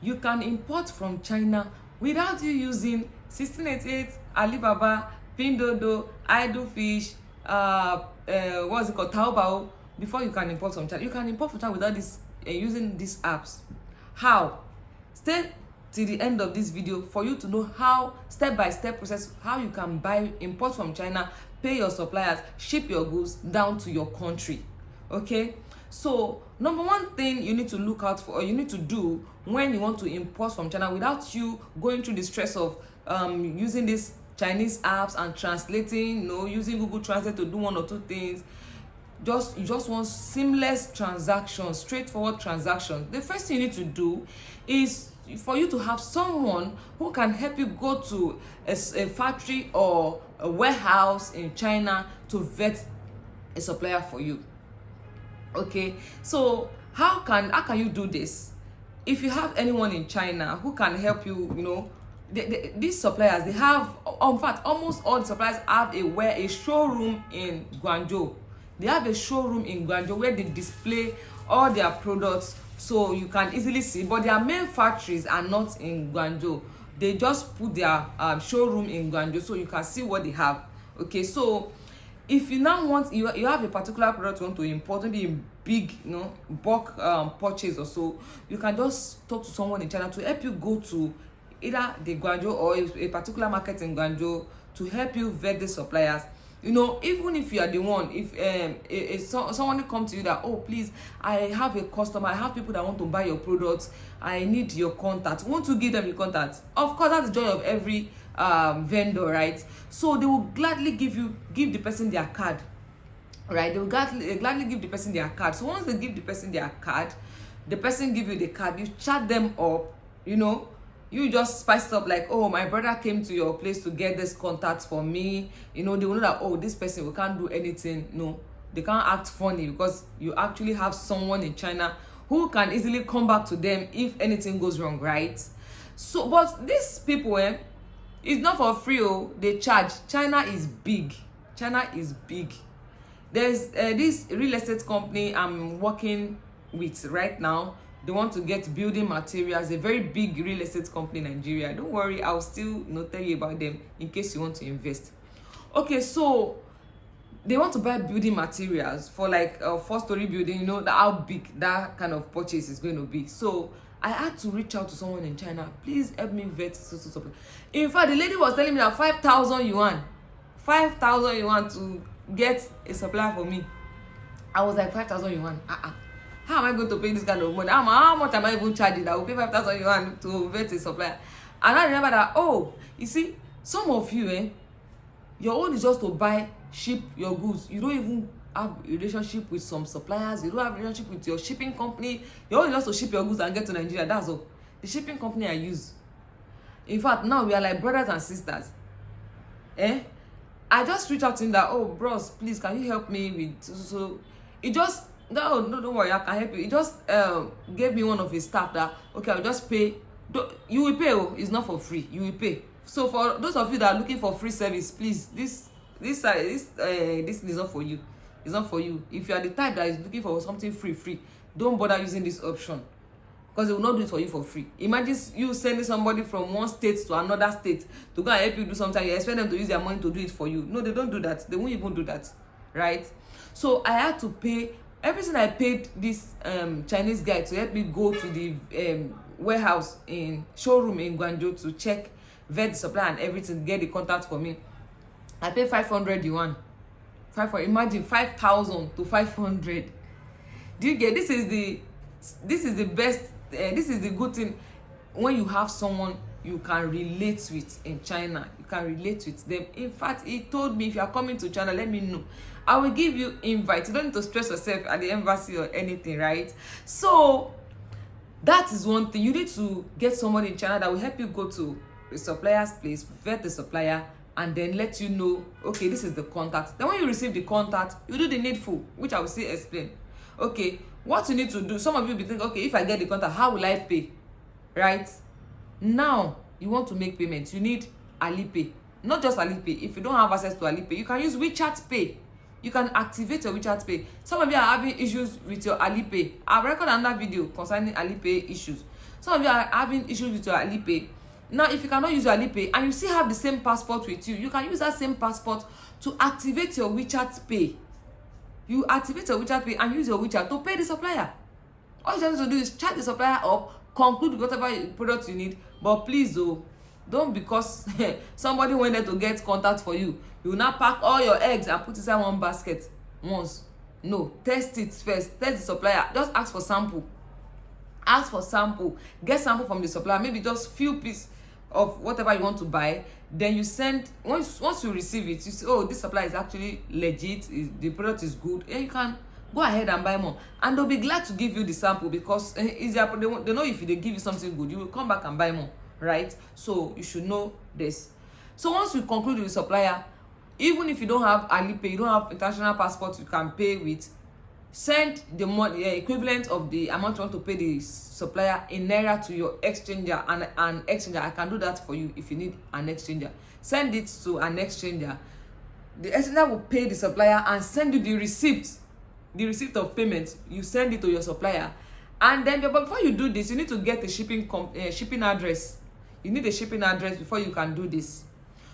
you can import from China without you using 1688, Alibaba, Pindodo, Idle Fish, what's it called, Taobao. Before you can import from China, you can import from China without this using these apps. How? Stay till the end of this video for you to know how, step-by-step process, how you can import from China, pay your suppliers, ship your goods down to your country. Okay, so number one thing you need to look out for, or you need to do when you want to import from China without you going through the stress of using these Chinese apps and translating, using Google Translate to do one or two things. You just want seamless transactions, straightforward transactions. The first thing you need to do is for you to have someone who can help you go to a factory or a warehouse in China to vet a supplier for you. Okay, so how can you do this? If you have anyone in China who can help you, these suppliers, they have, in fact, almost all the suppliers have a showroom in Guangzhou. They have a showroom in Guangzhou where they display all their products, so you can easily see. But their main factories are not in Guangzhou. They just put their showroom in Guangzhou so you can see what they have. Okay, so if you now want, you have a particular product you want to import, maybe in big, bulk purchase or so, you can just talk to someone in China to help you go to either the Guangzhou or a particular market in Guangzhou to help you vet the suppliers. Even if you are the one, if someone come to you that, oh, please, I have a customer, I have people that want to buy your products, I need your contact, won't you give them your contact? Of course, that's the joy of every vendor, right? So they will gladly give the person their card, right? They will gladly give the person their card. So once they give the person their card, the person give you the card, you chat them up, you just spice it up like, oh, my brother came to your place to get this contact for me. They will know that, oh, this person, we can't do anything. No, they can't act funny because you actually have someone in China who can easily come back to them if anything goes wrong, right? So, but these people, it's not for free. They charge. China is big. There's this real estate company I'm working with right now. They want to get building materials, a very big real estate company in Nigeria. Don't worry, I'll still tell you about them in case you want to invest. Okay, so they want to buy building materials for like a 4-story building. How big that kind of purchase is going to be. So I had to reach out to someone in China. Please help me vet so. In fact, the lady was telling me that 5,000 yuan to get a supplier for me. I was like, 5,000 yuan? How am I going to pay this kind of money? How much am I even charging? I will pay 5,000 yuan to vet a supplier. And I remember that, oh, you see, some of you, your own is just to ship your goods. You don't even have a relationship with some suppliers. You don't have a relationship with your shipping company. Your own is just to ship your goods and get to Nigeria. That's all. The shipping company I use. In fact, now we are like brothers and sisters. I just reached out to him that, oh, bros, please, can you help me with so it just, no, don't worry, I can help you. He just gave me one of his staff that, okay, I'll just pay. You will pay. It's not for free. You will pay. So for those of you that are looking for free service, please, this is not for you. It's not for you. If you are the type that is looking for something free, don't bother using this option, because they will not do it for you for free. Imagine you sending somebody from one state to another state to go and help you do something. You expect them to use their money to do it for you. No, they don't do that. They won't even do that, right? So I had to pay. Everything I paid this Chinese guy to help me go to the warehouse in showroom in Guangzhou to check, vet the supply and everything, get the contact for me. I paid 500 yuan. Imagine 5,000 to 500. Do you get? This is the best. This is the good thing when you have someone you can relate with in China. You can relate with them. In fact, he told me, if you are coming to China, let me know. I will give you invite. You don't need to stress yourself at the embassy or anything, right? So that is one thing. You need to get someone in China that will help you go to the supplier's place, vet the supplier, and then let you know, okay, this is the contact. Then when you receive the contact, you do the needful, which I will still explain. Okay, what you need to do. Some of you will be thinking, okay, if I get the contact, how will I pay? Right? Now, you want to make payments. You need Alipay. Not just Alipay. If you don't have access to Alipay, you can use WeChat Pay. You can activate your WeChat Pay. Some of you are having issues with your Alipay. I've recorded another video concerning Alipay issues. Some of you are having issues with your Alipay. Now, if you cannot use your Alipay and you still have the same passport with you, you can use that same passport to activate your WeChat Pay. You activate your WeChat Pay and use your WeChat to pay the supplier. All you have to do is chat the supplier up, conclude with whatever product you need. But please, don't, because somebody wanted to get contact for you, you now pack all your eggs and put inside one basket once. No, test it first. Test the supplier. Just ask for sample. Ask for sample. Get sample from the supplier. Maybe just few pieces of whatever you want to buy. Then you send. Once you receive it, you say, oh, this supplier is actually legit. The product is good. And you can go ahead and buy more. And they'll be glad to give you the sample, because they know if they give you something good, you will come back and buy more, right? So you should know this. So once you conclude with the supplier, even if you don't have Alipay, you don't have international passport you can pay with, send the money equivalent of the amount you want to pay the supplier in naira to your exchanger, and an exchanger, I can do that for you if you need an exchanger. Send it to an exchanger. The exchanger will pay the supplier and send you the receipt of payment. You send it to your supplier, and then but before you do this, you need to get a shipping address. You need a shipping address before you can do this.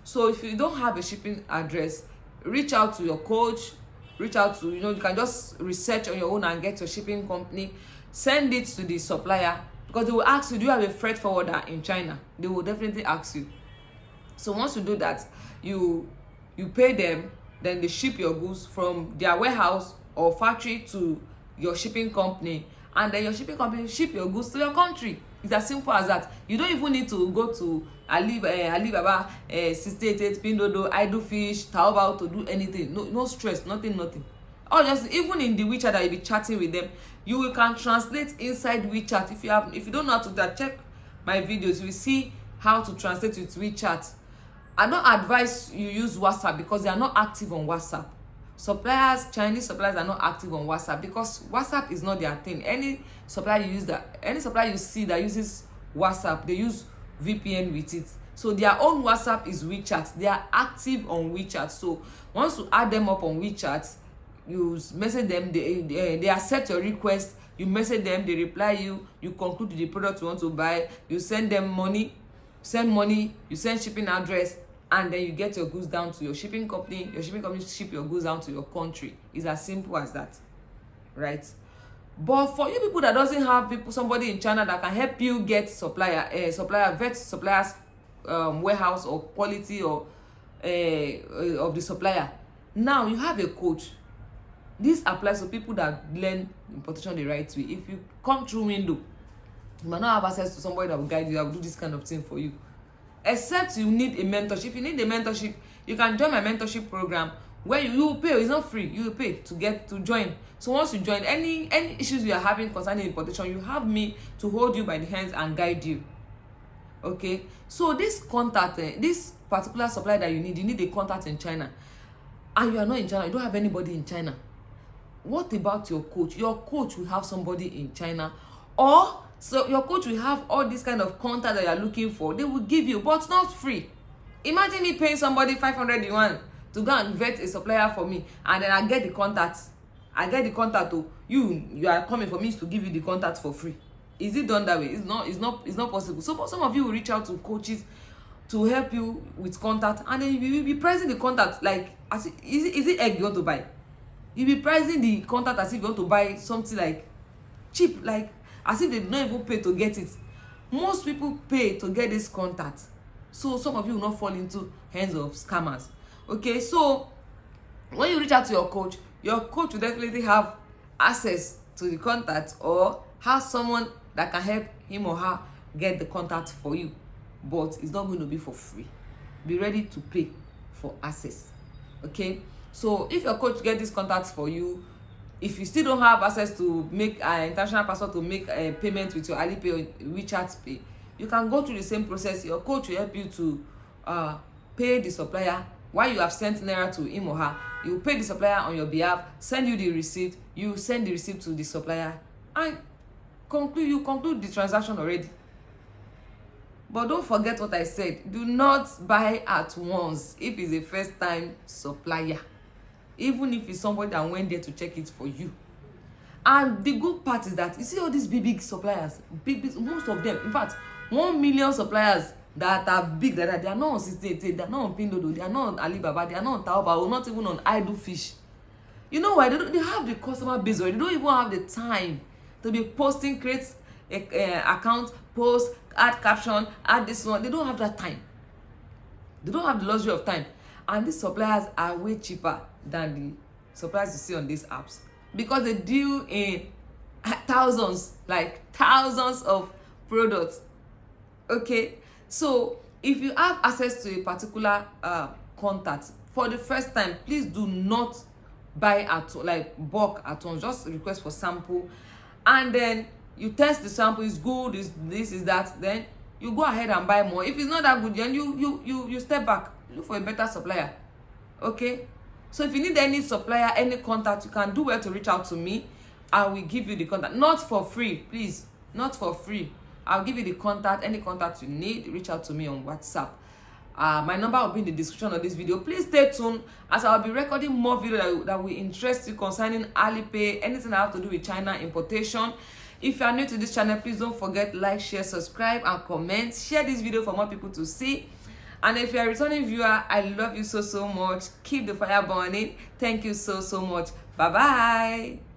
So if you don't have a shipping address, reach out to your coach, reach out to, you can just research on your own and get your shipping company, send it to the supplier, because they will ask you, do you have a freight forwarder in China? They will definitely ask you. So once you do that, you pay them, then they ship your goods from their warehouse or factory to your shipping company, and then your shipping company ship your goods to your country. It's as simple as that. You don't even need to go to Alibaba, 688, Pindodo, Idlefish, Taobao to do anything. No stress, nothing. Or just even in the WeChat that you be chatting with them, you can translate inside WeChat. If you don't know how to do that, check my videos. You will see how to translate with WeChat. I don't advise you use WhatsApp because they are not active on WhatsApp. Chinese suppliers are not active on WhatsApp because WhatsApp is not their thing. Any supplier you see that uses WhatsApp, they use VPN with it. So their own WhatsApp is WeChat. They are active on WeChat. So once you add them up on WeChat, you message them, they accept your request, you message them, they reply you, you conclude the product you want to buy, you send them money, you send shipping address, and then you get your goods down to your shipping company. Your shipping company ship your goods down to your country. It's as simple as that, right? But for you people that doesn't have somebody in China that can help you get vet suppliers warehouse or quality or of the supplier, now you have a coach. This applies to people that learn importation the right way. If you come through window, you might not have access to somebody that will guide you, that will do this kind of thing for you. Except you need a mentorship. If you need a mentorship, you can join my mentorship program where you will pay. It's not free. You will pay to join. So once you join, any issues you are having concerning importation, you have me to hold you by the hands and guide you. Okay? So this contact, this particular supplier that you need a contact in China, and you are not in China, you don't have anybody in China. What about your coach? Your coach will have somebody in China, or so your coach will have all this kind of contact that you are looking for. They will give you, but not free. Imagine me paying somebody 500 yuan to go and vet a supplier for me, and then I get the contact. To you are coming for me to give you the contact for free. Is it done that way? It's not possible. So some of you will reach out to coaches to help you with contact, and then you will be pricing the contact like as is it egg you want to buy? You'll be pricing the contact as if you want to buy something like cheap, like as if they did not even pay to get it. Most people pay to get this contact. So some of you will not fall into hands of scammers. Okay, so when you reach out to your coach will definitely have access to the contact, or have someone that can help him or her get the contact for you. But it's not going to be for free. Be ready to pay for access. Okay, so if your coach get this contact for you, if you still don't have access to make an international passport to make a payment with your Alipay or WeChat Pay, you can go through the same process. Your coach will help you to pay the supplier. While you have sent naira to him or her, you pay the supplier on your behalf, send you the receipt, you send the receipt to the supplier, and you conclude the transaction already. But don't forget what I said. Do not buy at once if it's a first-time supplier. Even if it's somebody that went there to check it for you. And the good part is that you see all these big suppliers, big, most of them, in fact 1 million suppliers that are big like that, they are not on 688, they are not on Pindodo, they are not on Alibaba, they are not on Taobao, not even on Idle Fish. You know why? They have the customer base already. They don't even have the time to be posting, create a account, post, add caption, add this one. They don't have that time. They don't have the luxury of time. And these suppliers are way cheaper than the suppliers you see on these apps, because they deal in thousands of products. Okay, so if you have access to a particular contact for the first time, please do not buy at bulk at once. Just request for sample, and then you test the sample. Is good, is this, is that, then you go ahead and buy more. If it's not that good, then you step back, look for a better supplier. Okay, so if you need any supplier, any contact, you can do well to reach out to me. I will give you the contact, not for free, please, not for free. I'll give you the contact, any contact you need. Reach out to me on WhatsApp. My number will be in the description of this video. Please stay tuned, as I'll be recording more videos that will interest you concerning Alipay, anything that have to do with China importation. If you are new to this channel, please don't forget, like, share, subscribe, and comment. Share this video for more people to see. And if you are a returning viewer, I love you so much. Keep the fire burning. Thank you so much. Bye bye.